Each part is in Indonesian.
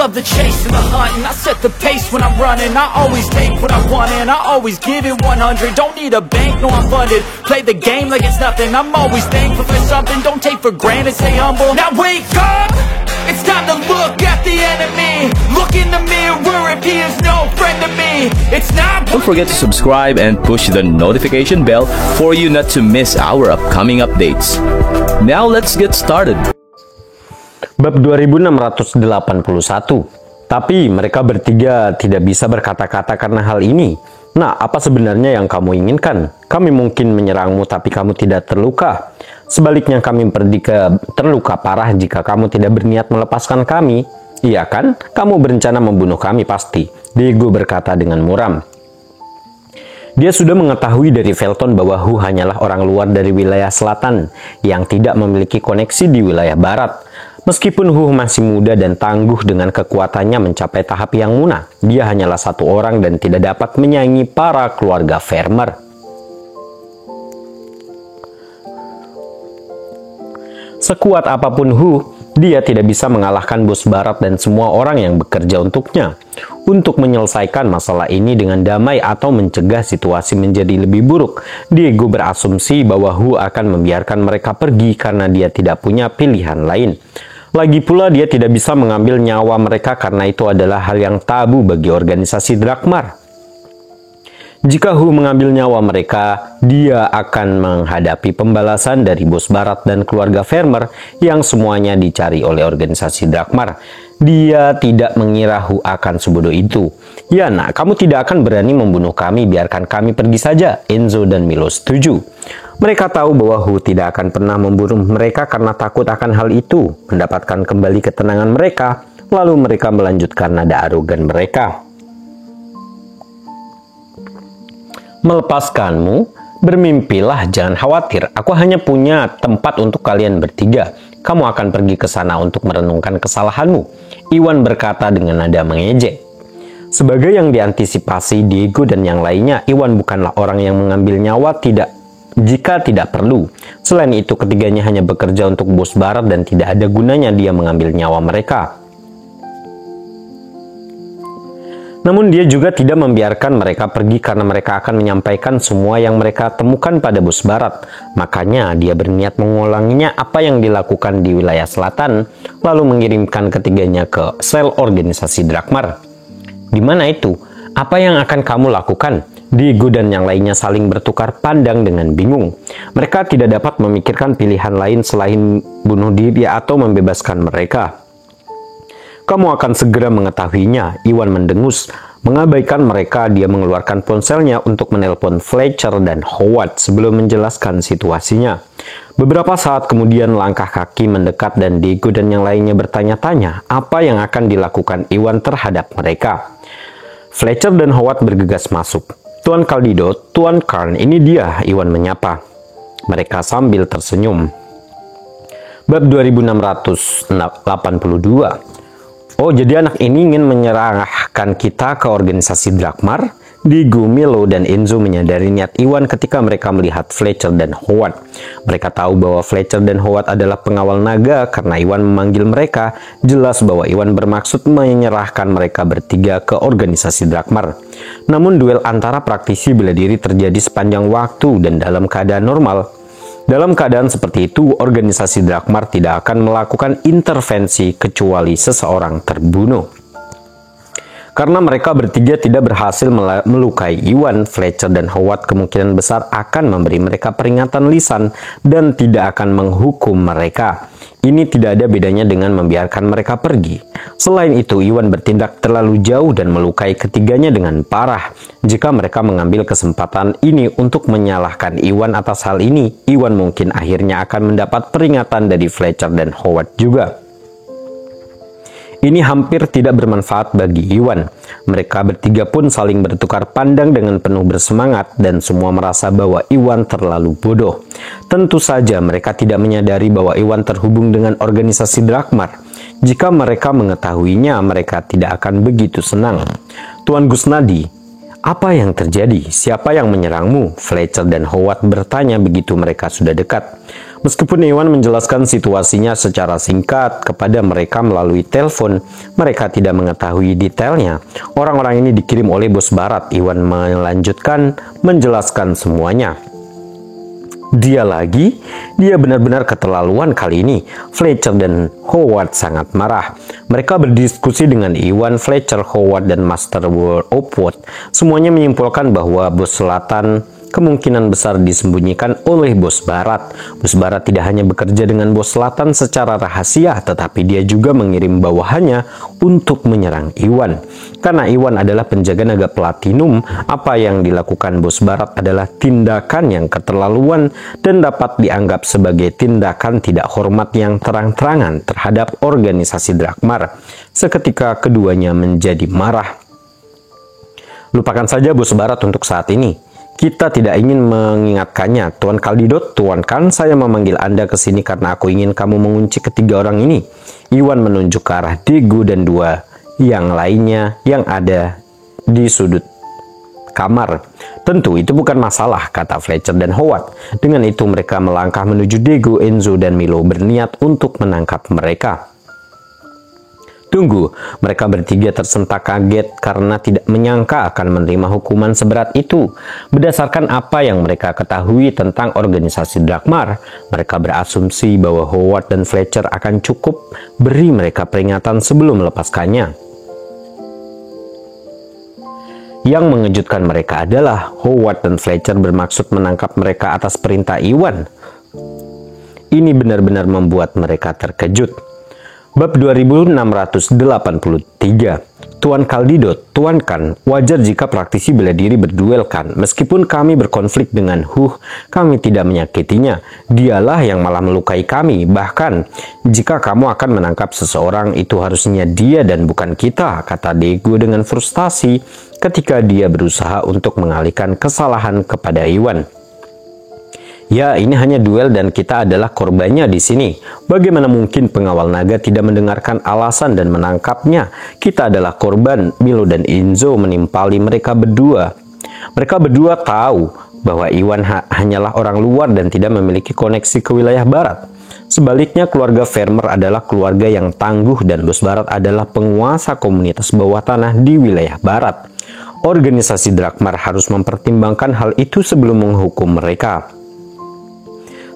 Love the chase and the hunt, and I set the pace when I'm running. I always take what I want and I always give it 100. Don't need a bank, no I'm funded. Play the game like it's nothing. I'm always thankful for something. Don't take for granted, stay humble. Now wake up, it's time to look at the enemy. Look in the mirror if he is no friend to me. It's not. Don't forget to subscribe and push the notification bell for you not to miss our upcoming updates. Now let's get started. Bab 2681. Tapi mereka bertiga tidak bisa berkata-kata karena hal ini. Nah, apa sebenarnya yang kamu inginkan? Kami mungkin menyerangmu tapi kamu tidak terluka. Sebaliknya kami terluka parah jika kamu tidak berniat melepaskan kami. Iya kan? Kamu berencana membunuh kami pasti. Diego berkata dengan muram. Dia sudah mengetahui dari Felton bahwa Hu hanyalah orang luar dari wilayah selatan yang tidak memiliki koneksi di wilayah barat. Meskipun Hu masih muda dan tangguh dengan kekuatannya mencapai tahap yang munah, dia hanyalah satu orang dan tidak dapat menyaingi para keluarga farmer. Sekuat apapun Hu, dia tidak bisa mengalahkan bos barat dan semua orang yang bekerja untuknya. Untuk menyelesaikan masalah ini dengan damai atau mencegah situasi menjadi lebih buruk, Diego berasumsi bahwa Hu akan membiarkan mereka pergi karena dia tidak punya pilihan lain. Lagi pula dia tidak bisa mengambil nyawa mereka karena itu adalah hal yang tabu bagi organisasi Drakmar. Jika Hu mengambil nyawa mereka, dia akan menghadapi pembalasan dari bos barat dan keluarga farmer yang semuanya dicari oleh organisasi Drakmar. Dia tidak mengira Hu akan sebodoh itu. Ya nak, kamu tidak akan berani membunuh kami, biarkan kami pergi saja. Enzo dan Milo setuju. Mereka tahu bahwa Hu tidak akan pernah membunuh mereka karena takut akan hal itu, mendapatkan kembali ketenangan mereka, lalu mereka melanjutkan nada arogan mereka. Melepaskanmu? Bermimpilah, jangan khawatir. Aku hanya punya tempat untuk kalian bertiga. Kamu akan pergi ke sana untuk merenungkan kesalahanmu. Iwan berkata dengan nada mengejek. Sebagai yang diantisipasi Diego dan yang lainnya, Iwan bukanlah orang yang mengambil nyawa jika tidak perlu. Selain itu, ketiganya hanya bekerja untuk bos barat dan tidak ada gunanya dia mengambil nyawa mereka. Namun dia juga tidak membiarkan mereka pergi karena mereka akan menyampaikan semua yang mereka temukan pada bos barat. Makanya dia berniat mengulanginya apa yang dilakukan di wilayah selatan, lalu mengirimkan ketiganya ke sel organisasi Drakmar. Di mana itu? Apa yang akan kamu lakukan? Diego dan yang lainnya saling bertukar pandang dengan bingung. Mereka tidak dapat memikirkan pilihan lain selain bunuh diri atau membebaskan mereka. Kamu akan segera mengetahuinya, Iwan mendengus. Mengabaikan mereka, dia mengeluarkan ponselnya untuk menelpon Fletcher dan Howard sebelum menjelaskan situasinya. Beberapa saat kemudian langkah kaki mendekat dan Diego dan yang lainnya bertanya-tanya apa yang akan dilakukan Iwan terhadap mereka. Fletcher dan Howard bergegas masuk. Tuan Caldido, Tuan Karn, ini dia, Iwan menyapa. Mereka sambil tersenyum. Bab 2682. Oh, jadi anak ini ingin menyerahkan kita ke organisasi Drakmar? Diego, Milo, dan Enzo menyadari niat Iwan ketika mereka melihat Fletcher dan Howard. Mereka tahu bahwa Fletcher dan Howard adalah pengawal naga karena Iwan memanggil mereka. Jelas bahwa Iwan bermaksud menyerahkan mereka bertiga ke organisasi Drakmar. Namun duel antara praktisi bela diri terjadi sepanjang waktu dan dalam keadaan normal. Dalam keadaan seperti itu, organisasi Drakmar tidak akan melakukan intervensi kecuali seseorang terbunuh. Karena mereka bertiga tidak berhasil melukai Iwan, Fletcher, dan Howard kemungkinan besar akan memberi mereka peringatan lisan dan tidak akan menghukum mereka. Ini tidak ada bedanya dengan membiarkan mereka pergi. Selain itu, Iwan bertindak terlalu jauh dan melukai ketiganya dengan parah. Jika mereka mengambil kesempatan ini untuk menyalahkan Iwan atas hal ini, Iwan mungkin akhirnya akan mendapat peringatan dari Fletcher dan Howard juga. Ini hampir tidak bermanfaat bagi Iwan. Mereka bertiga pun saling bertukar pandang dengan penuh bersemangat dan semua merasa bahwa Iwan terlalu bodoh. Tentu saja mereka tidak menyadari bahwa Iwan terhubung dengan organisasi Drakmar. Jika mereka mengetahuinya, mereka tidak akan begitu senang. Tuan Gusnadi, "Apa yang terjadi? Siapa yang menyerangmu?" Fletcher dan Howard bertanya begitu mereka sudah dekat. Meskipun Iwan menjelaskan situasinya secara singkat kepada mereka melalui telepon, mereka tidak mengetahui detailnya. Orang-orang ini dikirim oleh bos Barat. Iwan melanjutkan menjelaskan semuanya. Dia benar-benar keterlaluan kali ini. Fletcher dan Howard sangat marah. Mereka berdiskusi dengan Iwan, Fletcher, Howard, dan Master Opwood. Semuanya menyimpulkan bahwa bos Selatan kemungkinan besar disembunyikan oleh bos Barat. Bos Barat tidak hanya bekerja dengan bos Selatan secara rahasia, tetapi dia juga mengirim bawahannya untuk menyerang Iwan. Karena Iwan adalah penjaga naga platinum, apa yang dilakukan bos Barat adalah tindakan yang keterlaluan dan dapat dianggap sebagai tindakan tidak hormat yang terang-terangan terhadap organisasi Drakmar. Seketika keduanya menjadi marah. "Lupakan saja bos Barat untuk saat ini. Kita tidak ingin mengingatkannya. Tuan Kaldidot, Tuan Khan, saya memanggil Anda ke sini karena aku ingin kamu mengunci ketiga orang ini." Iwan menunjuk ke arah Daegu dan dua yang lainnya yang ada di sudut kamar. "Tentu itu bukan masalah," kata Fletcher dan Howard. Dengan itu mereka melangkah menuju Daegu. Enzo dan Milo berniat untuk menangkap mereka. "Tunggu," mereka bertiga tersentak kaget karena tidak menyangka akan menerima hukuman seberat itu. Berdasarkan apa yang mereka ketahui tentang organisasi Drakmar, mereka berasumsi bahwa Howard dan Fletcher akan cukup beri mereka peringatan sebelum melepaskannya. Yang mengejutkan mereka adalah Howard dan Fletcher bermaksud menangkap mereka atas perintah Iwan. Ini benar-benar membuat mereka terkejut. Bab 2683. Tuan Kaldidot, Tuan Khan, wajar jika praktisi bela diri berduel kan. Meskipun kami berkonflik dengan kami tidak menyakitinya. Dialah yang malah melukai kami. Bahkan, jika kamu akan menangkap seseorang, itu harusnya dia dan bukan kita, kata Daegu dengan frustasi ketika dia berusaha untuk mengalihkan kesalahan kepada Iwan. "Ya, ini hanya duel dan kita adalah korbannya di sini. Bagaimana mungkin pengawal naga tidak mendengarkan alasan dan menangkapnya? Kita adalah korban." Milo dan Enzo menimpali mereka berdua. Mereka berdua tahu bahwa Iwan hanyalah orang luar dan tidak memiliki koneksi ke wilayah barat. Sebaliknya, keluarga Vermeer adalah keluarga yang tangguh dan bos barat adalah penguasa komunitas bawah tanah di wilayah barat. Organisasi Drakmar harus mempertimbangkan hal itu sebelum menghukum mereka.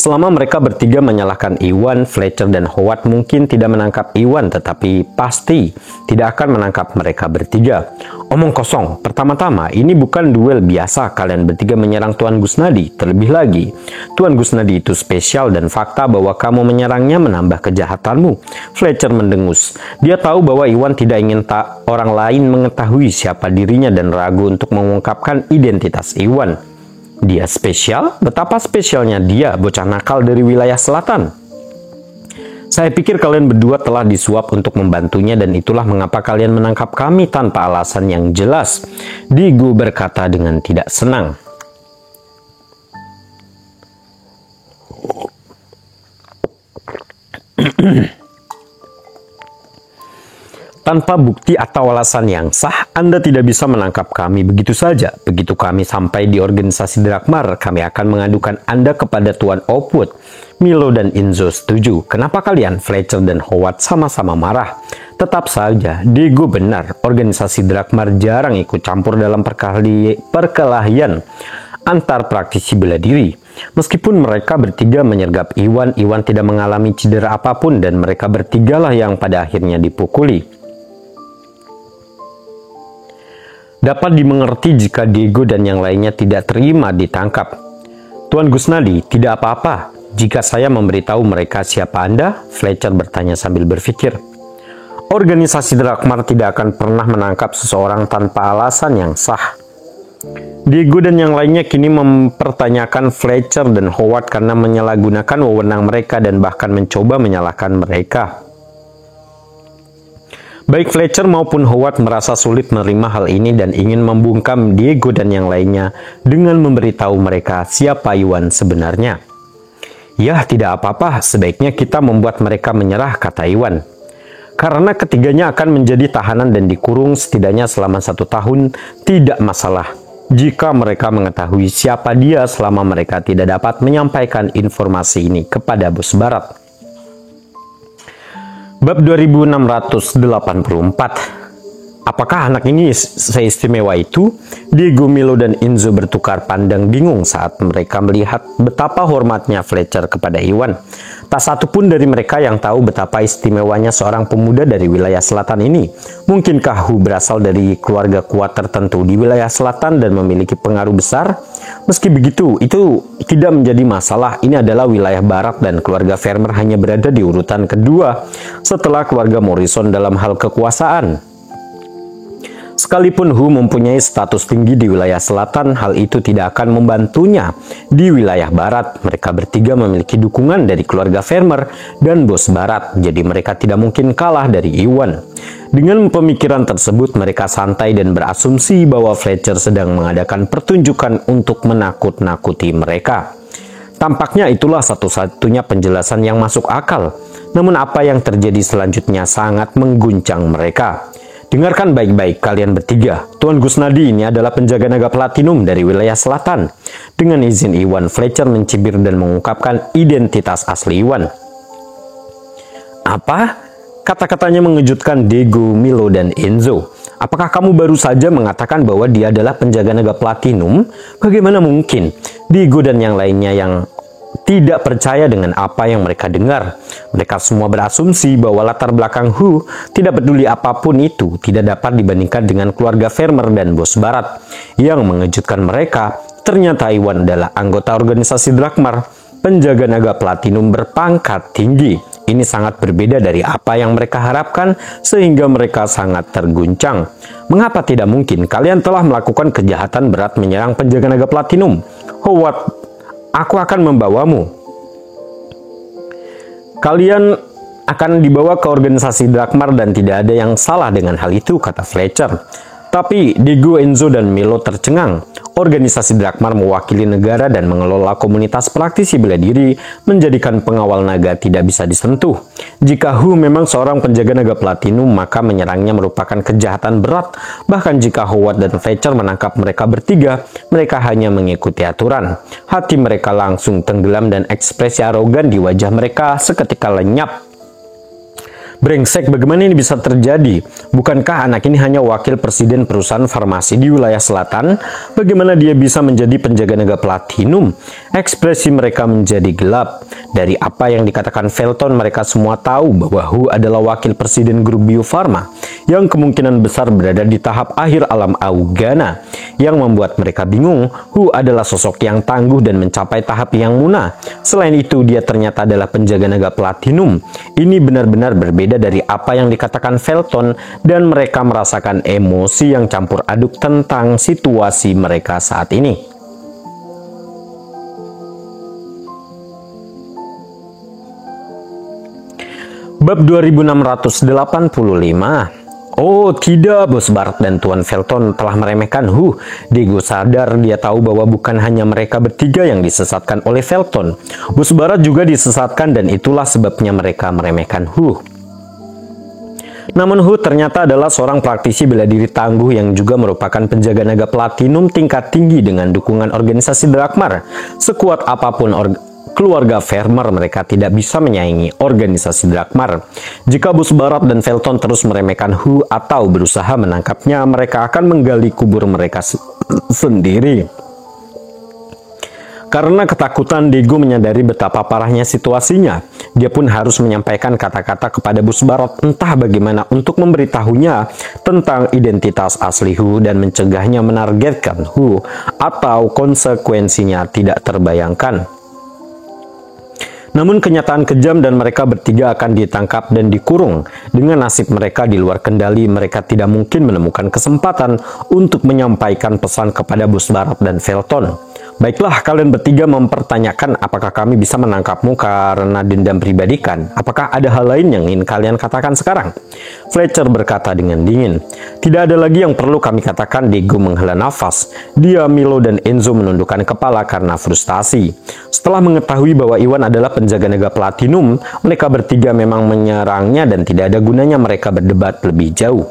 Selama mereka bertiga menyalahkan Iwan, Fletcher dan Howard mungkin tidak menangkap Iwan, tetapi pasti tidak akan menangkap mereka bertiga. "Omong kosong. Pertama-tama, ini bukan duel biasa. Kalian bertiga menyerang Tuan Gusnadi. Terlebih lagi, Tuan Gusnadi itu spesial dan fakta bahwa kamu menyerangnya menambah kejahatanmu." Fletcher mendengus. Dia tahu bahwa Iwan tidak ingin orang lain mengetahui siapa dirinya dan ragu untuk mengungkapkan identitas Iwan. Dia spesial? Betapa spesialnya dia, bocah nakal dari wilayah selatan. "Saya pikir kalian berdua telah disuap untuk membantunya dan itulah mengapa kalian menangkap kami tanpa alasan yang jelas," Daegu berkata dengan tidak senang. "Tanpa bukti atau alasan yang sah, Anda tidak bisa menangkap kami begitu saja. Begitu kami sampai di organisasi Drakmar, kami akan mengadukan Anda kepada Tuan Opwood." Milo dan Enzo setuju. Kenapa kalian? Fletcher dan Howard sama-sama marah. Tetap saja, Daegu benar. Organisasi Drakmar jarang ikut campur dalam perkelahian antar praktisi bela diri. Meskipun mereka bertiga menyergap Iwan tidak mengalami cedera apapun dan mereka bertigalah yang pada akhirnya dipukuli. Dapat dimengerti jika Daegu dan yang lainnya tidak terima ditangkap. "Tuan Gusnadi, tidak apa-apa jika saya memberitahu mereka siapa Anda?" Fletcher bertanya sambil berpikir. "Organisasi Drakmar tidak akan pernah menangkap seseorang tanpa alasan yang sah." Daegu dan yang lainnya kini mempertanyakan Fletcher dan Howard karena menyalahgunakan wewenang mereka dan bahkan mencoba menyalahkan mereka. Baik Fletcher maupun Howard merasa sulit menerima hal ini dan ingin membungkam Daegu dan yang lainnya dengan memberitahu mereka siapa Iwan sebenarnya. "Ya, tidak apa-apa, sebaiknya kita membuat mereka menyerah," kata Iwan. "Karena ketiganya akan menjadi tahanan dan dikurung setidaknya selama 1 tahun, tidak masalah. jika mereka mengetahui siapa dia selama mereka tidak dapat menyampaikan informasi ini kepada bos barat. Bab 2684. Apakah anak ini seistimewa itu? Diego, Milo, dan Enzo bertukar pandang bingung saat mereka melihat betapa hormatnya Fletcher kepada Iwan. Tak satu pun dari mereka yang tahu betapa istimewanya seorang pemuda dari wilayah selatan ini. Mungkinkah Hu berasal dari keluarga kuat tertentu di wilayah selatan dan memiliki pengaruh besar? Meski begitu, itu tidak menjadi masalah. Ini adalah wilayah barat dan keluarga Farmer hanya berada di urutan kedua setelah keluarga Morrison dalam hal kekuasaan. Sekalipun Hu mempunyai status tinggi di wilayah selatan, hal itu tidak akan membantunya di wilayah barat. Mereka bertiga memiliki dukungan dari keluarga Farmer dan bos barat, jadi mereka tidak mungkin kalah dari Iwan. Dengan pemikiran tersebut, mereka santai dan berasumsi bahwa Fletcher sedang mengadakan pertunjukan untuk menakut-nakuti mereka. Tampaknya itulah satu-satunya penjelasan yang masuk akal. Namun apa yang terjadi selanjutnya sangat mengguncang mereka. Dengarkan baik-baik kalian bertiga. Tuan Gusnadi ini adalah penjaga naga platinum dari wilayah selatan. Dengan izin Iwan, Fletcher mencibir dan mengungkapkan identitas asli Iwan. Apa? Kata-katanya mengejutkan Diego, Milo, dan Enzo. Apakah kamu baru saja mengatakan bahwa dia adalah penjaga naga platinum? Bagaimana mungkin? Diego dan yang lainnya yang tidak percaya dengan apa yang mereka dengar. Mereka semua berasumsi bahwa latar belakang Hu, tidak peduli apapun itu, tidak dapat dibandingkan dengan keluarga Farmer dan bos barat. Yang mengejutkan mereka, ternyata Iwan adalah anggota organisasi Drakmar, penjaga naga platinum berpangkat tinggi. Ini sangat berbeda dari apa yang mereka harapkan, sehingga mereka sangat terguncang. Mengapa tidak mungkin? Kalian telah melakukan kejahatan berat menyerang penjaga naga platinum. Howard, aku akan membawamu. Kalian akan dibawa ke organisasi Drakmar dan tidak ada yang salah dengan hal itu, kata Fletcher. Tapi Diego, Enzo, dan Milo tercengang. Organisasi Drakmar mewakili negara dan mengelola komunitas praktisi bela diri, menjadikan pengawal naga tidak bisa disentuh. Jika Hu memang seorang penjaga naga platinum, maka menyerangnya merupakan kejahatan berat. Bahkan jika Howard dan Fletcher menangkap mereka bertiga, mereka hanya mengikuti aturan. Hati mereka langsung tenggelam dan ekspresi arogan di wajah mereka seketika lenyap. Brengsek, bagaimana ini bisa terjadi? Bukankah anak ini hanya wakil presiden perusahaan farmasi di wilayah selatan? Bagaimana dia bisa menjadi penjaga naga platinum? Ekspresi mereka menjadi gelap. Dari apa yang dikatakan Felton, mereka semua tahu bahwa Hu adalah wakil presiden grup Bio Farma yang kemungkinan besar berada di tahap akhir alam Augana. Yang membuat mereka bingung, Hu adalah sosok yang tangguh dan mencapai tahap yang munah. Selain itu, dia ternyata adalah penjaga naga platinum. Ini benar-benar berbeda dari apa yang dikatakan Felton, dan mereka merasakan emosi yang campur aduk tentang situasi mereka saat ini. Bab 2685. Oh tidak, bos Barat dan Tuan Felton telah meremehkan Hu. Diego sadar, dia tahu bahwa bukan hanya mereka bertiga yang disesatkan oleh Felton. Bos Barat juga disesatkan dan itulah sebabnya mereka meremehkan Hu. Namun Hu ternyata adalah seorang praktisi bela diri tangguh yang juga merupakan penjaga naga platinum tingkat tinggi dengan dukungan organisasi Drakmar. Sekuat apapun keluarga Farmer, mereka tidak bisa menyaingi organisasi Drakmar. Jika Bos Barat dan Felton terus meremehkan Hu atau berusaha menangkapnya, mereka akan menggali kubur mereka sendiri. Karena ketakutan, Diego menyadari betapa parahnya situasinya. Dia pun harus menyampaikan kata-kata kepada Bos Barat entah bagaimana untuk memberitahunya tentang identitas asli Hu dan mencegahnya menargetkan Hu atau konsekuensinya tidak terbayangkan. Namun kenyataan kejam dan mereka bertiga akan ditangkap dan dikurung. Dengan nasib mereka di luar kendali, mereka tidak mungkin menemukan kesempatan untuk menyampaikan pesan kepada Bos Barat dan Felton. Baiklah, kalian bertiga mempertanyakan apakah kami bisa menangkapmu karena dendam pribadi kan? Apakah ada hal lain yang ingin kalian katakan sekarang? Fletcher berkata dengan dingin. Tidak ada lagi yang perlu kami katakan, Diego menghela nafas. Dia, Milo, dan Enzo menundukkan kepala karena frustasi. Setelah mengetahui bahwa Iwan adalah penjaga naga platinum, mereka bertiga memang menyerangnya dan tidak ada gunanya mereka berdebat lebih jauh.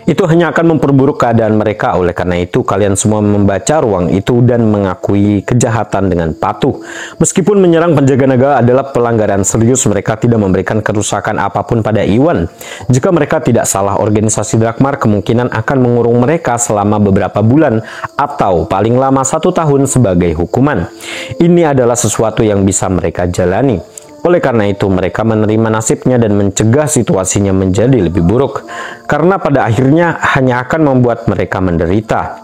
Itu hanya akan memperburuk keadaan mereka. Oleh karena itu, kalian semua membaca ruang itu dan mengakui kejahatan dengan patuh. Meskipun menyerang penjaga naga adalah pelanggaran serius, mereka tidak memberikan kerusakan apapun pada Iwan. Jika mereka tidak salah, organisasi Drakmar kemungkinan akan mengurung mereka selama beberapa bulan atau paling lama 1 tahun sebagai hukuman. Ini adalah sesuatu yang bisa mereka jalani. Oleh karena itu, mereka menerima nasibnya dan mencegah situasinya menjadi lebih buruk, karena pada akhirnya hanya akan membuat mereka menderita.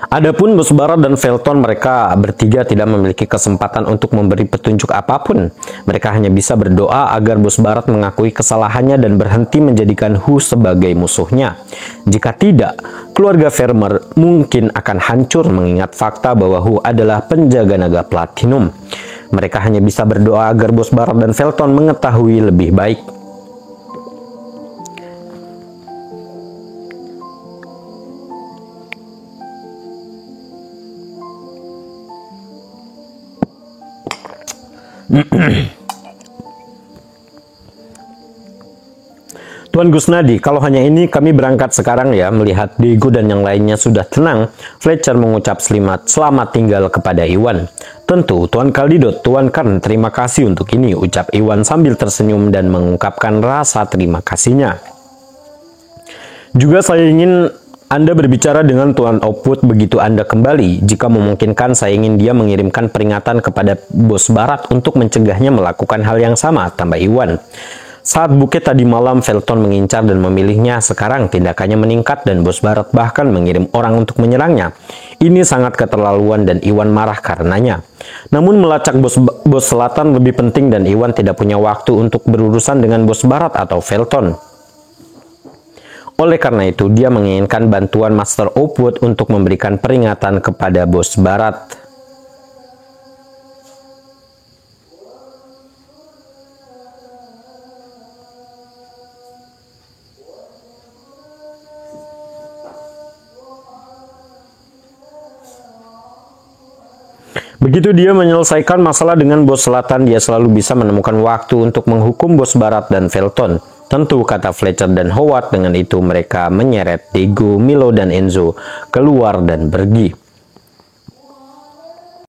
Adapun Bos Barat dan Felton, mereka bertiga tidak memiliki kesempatan untuk memberi petunjuk apapun. Mereka hanya bisa berdoa agar Bos Barat mengakui kesalahannya dan berhenti menjadikan Hu sebagai musuhnya. Jika tidak, keluarga Vermeer mungkin akan hancur mengingat fakta bahwa Hu adalah penjaga naga platinum. Mereka hanya bisa berdoa agar Bos Barat dan Felton mengetahui lebih baik. Tuan Gusnadi, kalau hanya ini kami berangkat sekarang ya. Melihat Diego dan yang lainnya sudah tenang, Fletcher mengucap selamat tinggal kepada Iwan. Tentu, Tuan Kaldidot, Tuan Karn, terima kasih untuk ini, ucap Iwan sambil tersenyum dan mengungkapkan rasa terima kasihnya. Juga saya ingin Anda berbicara dengan Tuan Opwood begitu Anda kembali. Jika memungkinkan, saya ingin dia mengirimkan peringatan kepada Bos Barat untuk mencegahnya melakukan hal yang sama, tambah Iwan. Saat Bukit tadi malam, Felton mengincar dan memilihnya. Sekarang tindakannya meningkat dan Bos Barat bahkan mengirim orang untuk menyerangnya. Ini sangat keterlaluan dan Iwan marah karenanya. Namun melacak Bos Selatan lebih penting dan Iwan tidak punya waktu untuk berurusan dengan Bos Barat atau Felton. Oleh karena itu, dia menginginkan bantuan Master Opwood untuk memberikan peringatan kepada Bos Barat. Begitu dia menyelesaikan masalah dengan Bos Selatan, dia selalu bisa menemukan waktu untuk menghukum Bos Barat dan Felton. Tentu, kata Fletcher dan Howard. Dengan itu mereka menyeret Diego, Milo, dan Enzo keluar dan pergi.